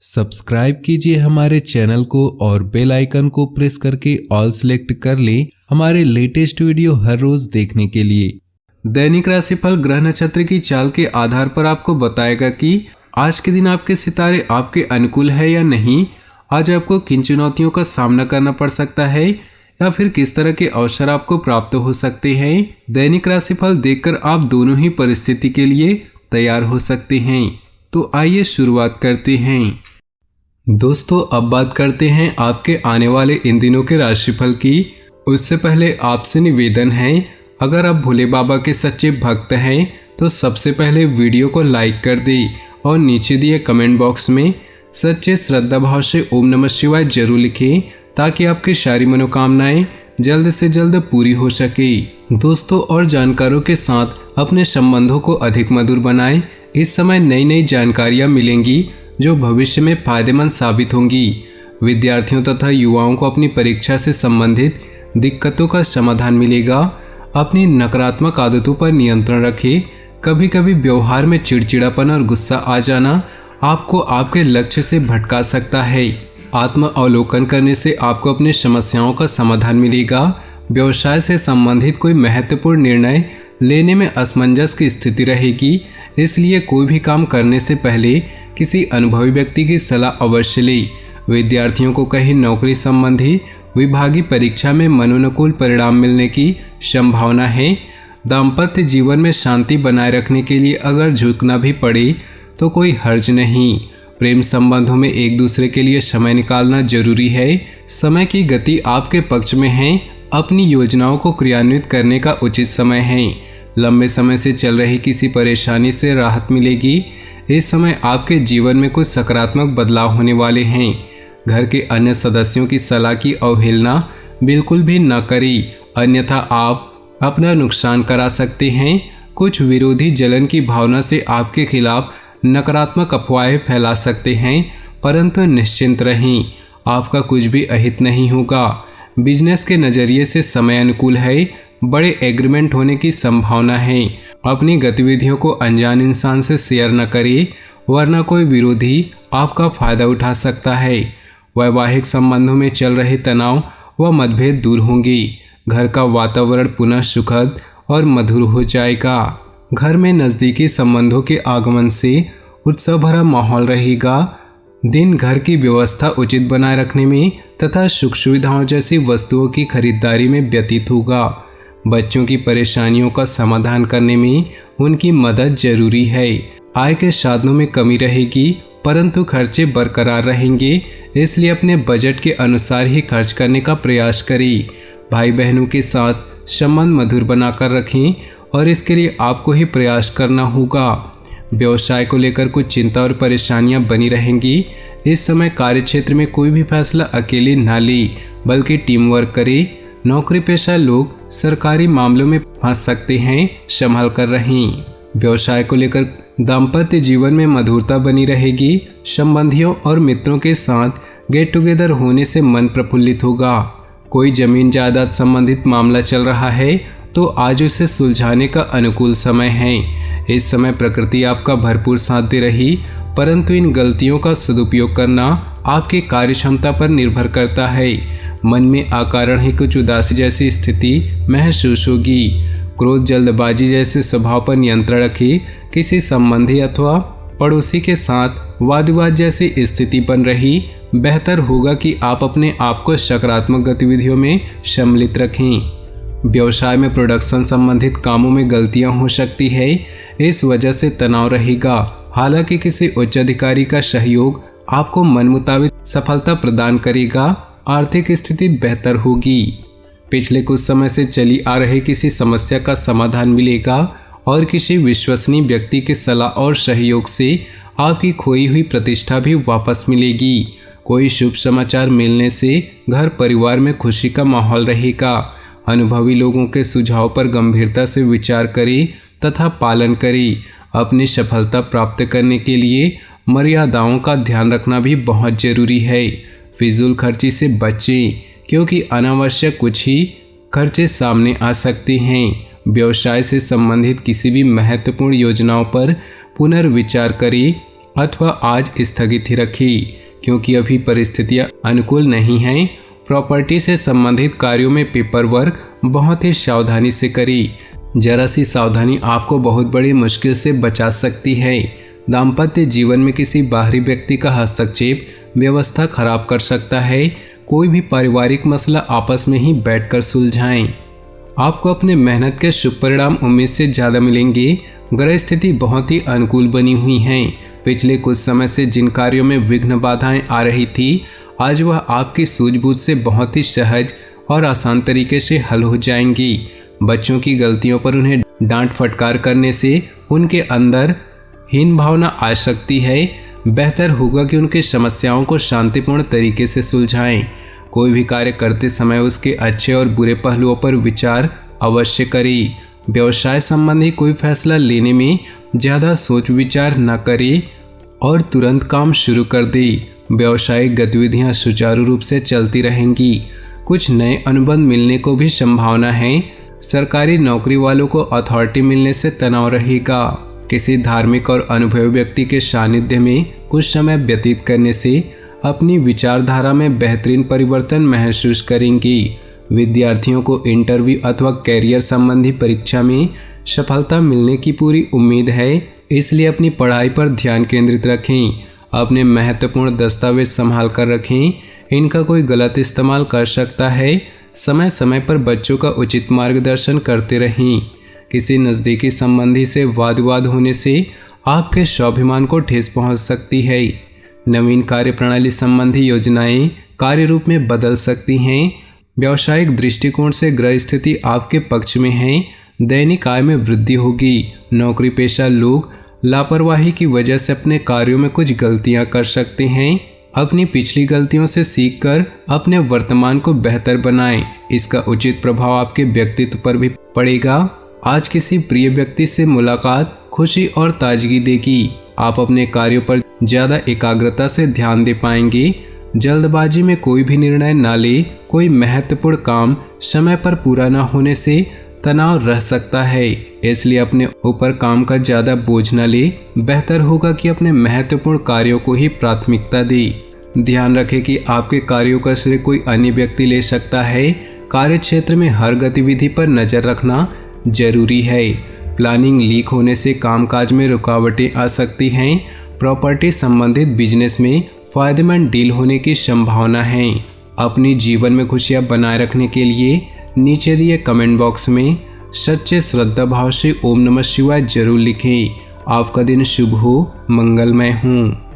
Subscribe कीजिए हमारे channel को और बेल आइकन को प्रेस करके ऑल सेलेक्ट कर ले हमारे लेटेस्ट वीडियो हर रोज देखने के लिए। दैनिक राशिफल ग्रह नक्षत्र की चाल के आधार पर आपको बताएगा कि आज के दिन आपके सितारे आपके अनुकूल है या नहीं, आज आपको किन चुनौतियों का सामना करना पड़ सकता है या फिर किस तरह के अवसर आपको प्राप्त हो सकते हैं। दैनिक राशिफल देखकर आप दोनों ही परिस्थिति के लिए तैयार हो सकते हैं। तो आइए शुरुआत करते हैं। दोस्तों, अब बात करते हैं आपके आने वाले इन दिनों के राशिफल की। उससे पहले आपसे निवेदन है, अगर आप भोले बाबा के सच्चे भक्त हैं तो सबसे पहले वीडियो को लाइक कर दें और नीचे दिए कमेंट बॉक्स में सच्चे श्रद्धा भाव से ओम नमः शिवाय जरूर लिखें ताकि आपकी सारी मनोकामनाएं जल्द से जल्द पूरी हो सके। दोस्तों और जानकारों के साथ अपने संबंधों को अधिक मधुर बनाएं। इस समय नई नई जानकारियां मिलेंगी जो भविष्य में फायदेमंद साबित होंगी। विद्यार्थियों तथा युवाओं को अपनी परीक्षा से संबंधित दिक्कतों का समाधान मिलेगा। अपनी नकारात्मक आदतों पर नियंत्रण रखें। कभी कभी व्यवहार में चिड़चिड़ापन और गुस्सा आ जाना आपको आपके लक्ष्य से भटका सकता है। आत्म अवलोकन करने से आपको अपनी समस्याओं का समाधान मिलेगा। व्यवसाय से संबंधित कोई महत्वपूर्ण निर्णय लेने में असमंजस की स्थिति रहेगी, इसलिए कोई भी काम करने से पहले किसी अनुभवी व्यक्ति की सलाह अवश्य लें। विद्यार्थियों को कहीं नौकरी संबंधी विभागीय परीक्षा में मनोनुकूल परिणाम मिलने की संभावना है। दाम्पत्य जीवन में शांति बनाए रखने के लिए अगर झुकना भी पड़े तो कोई हर्ज नहीं। प्रेम संबंधों में एक दूसरे के लिए समय निकालना जरूरी है। समय की गति आपके पक्ष में है। अपनी योजनाओं को क्रियान्वित करने का उचित समय है। लंबे समय से चल रही किसी परेशानी से राहत मिलेगी। इस समय आपके जीवन में कुछ सकारात्मक बदलाव होने वाले हैं। घर के अन्य सदस्यों की सलाह की अवहेलना बिल्कुल भी न करें, अन्यथा आप अपना नुकसान करा सकते हैं। कुछ विरोधी जलन की भावना से आपके खिलाफ नकारात्मक अफवाहें फैला सकते हैं, परंतु निश्चिंत रहें, आपका कुछ भी अहित नहीं होगा। बिजनेस के नज़रिए से समय अनुकूल है। बड़े एग्रीमेंट होने की संभावना है। अपनी गतिविधियों को अनजान इंसान से शेयर न करें, वरना कोई विरोधी आपका फायदा उठा सकता है। वैवाहिक संबंधों में चल रहे तनाव व मतभेद दूर होंगे। घर का वातावरण पुनः सुखद और मधुर हो जाएगा। घर में नज़दीकी संबंधों के आगमन से उत्सव भरा माहौल रहेगा। दिन घर की व्यवस्था उचित बनाए रखने में तथा सुख सुविधाओं जैसी वस्तुओं की खरीदारी में व्यतीत होगा। बच्चों की परेशानियों का समाधान करने में उनकी मदद जरूरी है। आय के साधनों में कमी रहेगी, परंतु खर्चे बरकरार रहेंगे, इसलिए अपने बजट के अनुसार ही खर्च करने का प्रयास करें। भाई बहनों के साथ संबंध मधुर बनाकर रखें और इसके लिए आपको ही प्रयास करना होगा। व्यवसाय को लेकर कुछ चिंता और परेशानियां बनी रहेंगी। इस समय कार्यक्षेत्र में कोई भी फैसला अकेले न लें, बल्कि टीम वर्क करें। नौकरी पेशा लोग सरकारी मामलों में फंस सकते हैं, संभल कर रहें। व्यवसाय को लेकर दाम्पत्य जीवन में मधुरता बनी रहेगी। संबंधियों और मित्रों के साथ गेट टुगेदर होने से मन प्रफुल्लित होगा। कोई जमीन जायदाद संबंधित मामला चल रहा है तो आज उसे सुलझाने का अनुकूल समय है। इस समय प्रकृति आपका भरपूर साथ दे रही, परंतु इन गलतियों का सदुपयोग करना आपकी कार्य क्षमता पर निर्भर करता है। मन में अकारण ही कुछ उदासी जैसी स्थिति महसूस होगी। क्रोध जल्दबाजी जैसे स्वभाव पर नियंत्रण रखें। किसी संबंधी अथवा पड़ोसी के साथ वाद विवाद जैसी स्थिति बन रही, बेहतर होगा कि आप अपने आप को सकारात्मक गतिविधियों में सम्मिलित रखें। व्यवसाय में प्रोडक्शन संबंधित कामों में गलतियां हो सकती है, इस वजह से तनाव रहेगा। हालांकि किसी उच्च अधिकारी का सहयोग आपको मन मुताबिक सफलता प्रदान करेगा। आर्थिक स्थिति बेहतर होगी। पिछले कुछ समय से चली आ रही किसी समस्या का समाधान मिलेगा और किसी विश्वसनीय व्यक्ति के सलाह और सहयोग से आपकी खोई हुई प्रतिष्ठा भी वापस मिलेगी। कोई शुभ समाचार मिलने से घर परिवार में खुशी का माहौल रहेगा। अनुभवी लोगों के सुझाव पर गंभीरता से विचार करें तथा पालन करें। अपनी सफलता प्राप्त करने के लिए मर्यादाओं का ध्यान रखना भी बहुत जरूरी है। फिजूल खर्ची से बचें, क्योंकि अनावश्यक कुछ ही खर्चे सामने आ सकते हैं। व्यवसाय से संबंधित किसी भी महत्वपूर्ण योजनाओं पर पुनर्विचार करें अथवा आज स्थगित ही रखी, क्योंकि अभी परिस्थितियां अनुकूल नहीं हैं। प्रॉपर्टी से संबंधित कार्यों में पेपर वर्क बहुत ही सावधानी से करी। जरा सी सावधानी आपको बहुत बड़ी मुश्किल से बचा सकती है। दाम्पत्य जीवन में किसी बाहरी व्यक्ति का हस्तक्षेप व्यवस्था खराब कर सकता है। कोई भी पारिवारिक मसला आपस में ही बैठकर सुलझाएं। आपको अपने मेहनत के शुभ परिणाम उम्मीद से ज़्यादा मिलेंगे। ग्रह स्थिति बहुत ही अनुकूल बनी हुई है। पिछले कुछ समय से जिन कार्यों में विघ्न बाधाएं आ रही थी, आज वह आपकी सूझबूझ से बहुत ही सहज और आसान तरीके से हल हो जाएंगी। बच्चों की गलतियों पर उन्हें डांट फटकार करने से उनके अंदर हीन भावना आ सकती है। बेहतर होगा कि उनकी समस्याओं को शांतिपूर्ण तरीके से सुलझाएं। कोई भी कार्य करते समय उसके अच्छे और बुरे पहलुओं पर विचार अवश्य करें। व्यवसाय संबंधी कोई फैसला लेने में ज़्यादा सोच विचार न करें और तुरंत काम शुरू कर दें। व्यावसायिक गतिविधियां सुचारू रूप से चलती रहेंगी। कुछ नए अनुबंध मिलने को भी संभावना है। सरकारी नौकरी वालों को अथॉरिटी मिलने से तनाव रहेगा। किसी धार्मिक और अनुभवी व्यक्ति के सानिध्य में कुछ समय व्यतीत करने से अपनी विचारधारा में बेहतरीन परिवर्तन महसूस करेंगी। विद्यार्थियों को इंटरव्यू अथवा कैरियर संबंधी परीक्षा में सफलता मिलने की पूरी उम्मीद है, इसलिए अपनी पढ़ाई पर ध्यान केंद्रित रखें। अपने महत्वपूर्ण दस्तावेज संभाल कर रखें, इनका कोई गलत इस्तेमाल कर सकता है। समय समय पर बच्चों का उचित मार्गदर्शन करते रहें। किसी नज़दीकी संबंधी से वाद विवाद होने से आपके स्वाभिमान को ठेस पहुंच सकती है। नवीन कार्य प्रणाली संबंधी योजनाएं कार्य रूप में बदल सकती हैं। व्यावसायिक दृष्टिकोण से ग्रह स्थिति आपके पक्ष में है। दैनिक आय में वृद्धि होगी। नौकरी पेशा लोग लापरवाही की वजह से अपने कार्यों में कुछ गलतियां कर सकते हैं। अपनी पिछली गलतियों से सीखकर अपने वर्तमान को बेहतर बनाएं। इसका उचित प्रभाव आपके व्यक्तित्व पर भी पड़ेगा। आज किसी प्रिय व्यक्ति से मुलाकात खुशी और ताजगी देगी। आप अपने कार्यों पर ज़्यादा एकाग्रता से ध्यान दे पाएंगे। जल्दबाजी में कोई भी निर्णय न ले। कोई महत्वपूर्ण काम समय पर पूरा न होने से तनाव रह सकता है, इसलिए अपने ऊपर काम का ज़्यादा बोझ न ले। बेहतर होगा कि अपने महत्वपूर्ण कार्यों को ही प्राथमिकता दे। ध्यान रखें कि आपके कार्यों का श्रेय कोई अन्य व्यक्ति ले सकता है। कार्य क्षेत्र में हर गतिविधि पर नज़र रखना जरूरी है। प्लानिंग लीक होने से कामकाज में रुकावटें आ सकती हैं। प्रॉपर्टी संबंधित बिजनेस में फायदेमंद डील होने की संभावना है। अपनी जीवन में खुशियां बनाए रखने के लिए नीचे दिए कमेंट बॉक्स में सच्चे श्रद्धा भाव से ओम नमः शिवाय जरूर लिखें। आपका दिन शुभ हो, मंगलमय हो।